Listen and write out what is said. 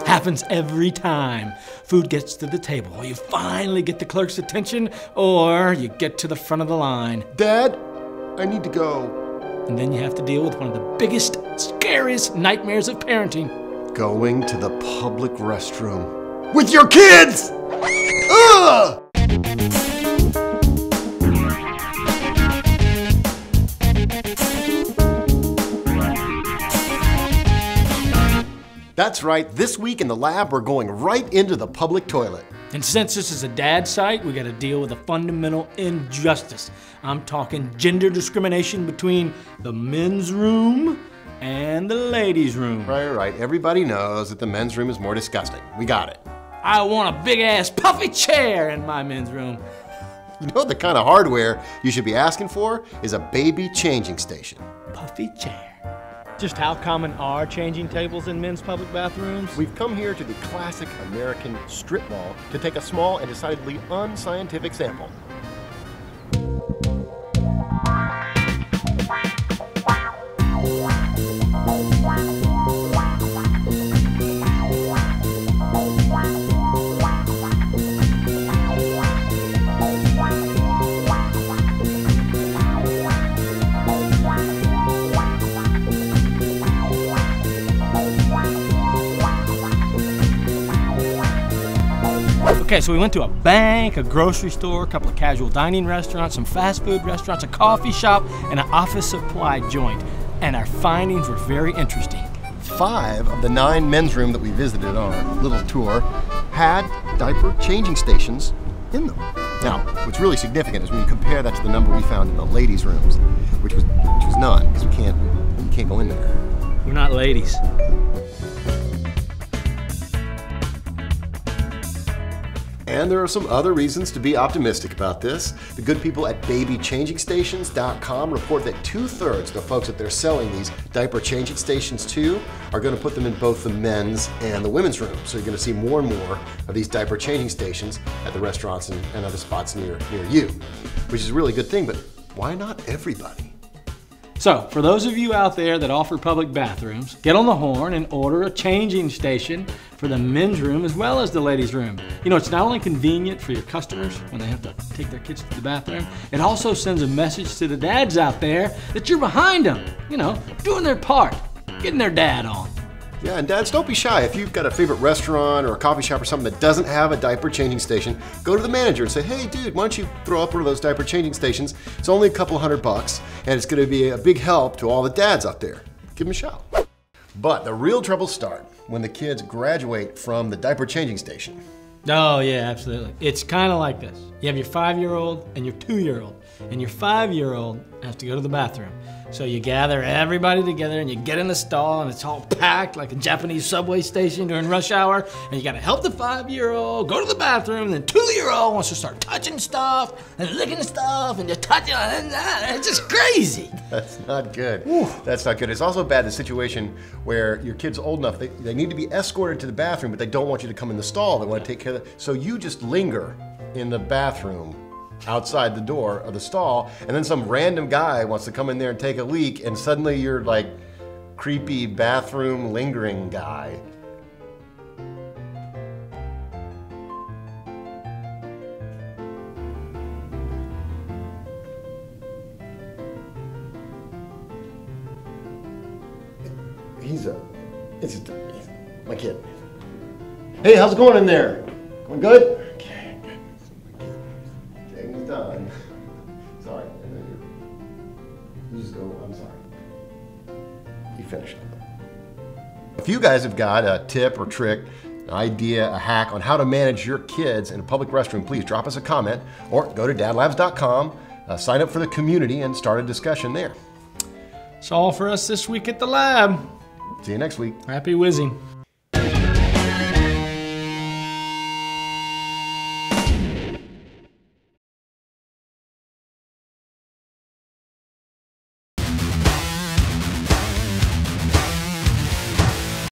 Happens every time. Food gets to the table, or you finally get the clerk's attention, or you get to the front of the line. Dad, I need to go. And then you have to deal with one of the biggest, scariest nightmares of parenting. Going to the public restroom with your kids! Ugh! That's right, this week in the lab, we're going right into the public toilet. And since this is a dad site, we gotta deal with a fundamental injustice. I'm talking gender discrimination between the men's room and the ladies' room. Right. Everybody knows that the men's room is more disgusting. We got it. I want a big-ass puffy chair in my men's room. You know the kind of hardware you should be asking for is a baby changing station. Puffy chair. Just how common are changing tables in men's public bathrooms? We've come here to the classic American strip mall to take a small and decidedly unscientific sample. Okay, so we went to a bank, a grocery store, a couple of casual dining restaurants, some fast food restaurants, a coffee shop, and an office supply joint. And our findings were very interesting. 5 of the 9 men's rooms that we visited on our little tour had diaper changing stations in them. Now, what's really significant is when you compare that to the number we found in the ladies' rooms, which was none, because you can't go in there. We're not ladies. And there are some other reasons to be optimistic about this. The good people at babychangingstations.com report that 2/3 of the folks that they're selling these diaper changing stations to are going to put them in both the men's and the women's room. So you're going to see more and more of these diaper changing stations at the restaurants and other spots near you, which is a really good thing, but why not everybody? So, for those of you out there that offer public bathrooms, get on the horn and order a changing station for the men's room as well as the ladies' room. You know, it's not only convenient for your customers when they have to take their kids to the bathroom, it also sends a message to the dads out there that you're behind them, you know, doing their part, getting their dad on. Yeah, and dads, don't be shy. If you've got a favorite restaurant or a coffee shop or something that doesn't have a diaper changing station, go to the manager and say, hey dude, why don't you throw up one of those diaper changing stations? It's only a couple $100 and it's gonna be a big help to all the dads out there. Give them a shout. But the real troubles start when the kids graduate from the diaper changing station. Oh yeah, absolutely. It's kind of like this. You have your 5-year-old and your 2-year-old, and your 5-year-old has to go to the bathroom. So you gather everybody together and you get in the stall and it's all packed like a Japanese subway station during rush hour, and you gotta help the 5-year-old go to the bathroom, and the 2-year-old wants to start touching stuff and licking stuff and just touching it. It's just crazy. That's not good. That's not good. It's also bad, the situation where your kid's old enough, they need to be escorted to the bathroom, but they don't want you to come in the stall. They want to take care of it. So you just linger in the bathroom outside the door of the stall, and then some random guy wants to come in there and take a leak, and suddenly you're like creepy bathroom lingering guy. He's my kid. Hey, how's it going in there? Going good? Okay, good. Thing's done. Sorry, and then you just go, I'm sorry. You finish up. If you guys have got a tip or trick, an idea, a hack on how to manage your kids in a public restroom, please drop us a comment or go to dadlabs.com, sign up for the community and start a discussion there. That's all for us this week at the lab. See you next week. Happy whizzing.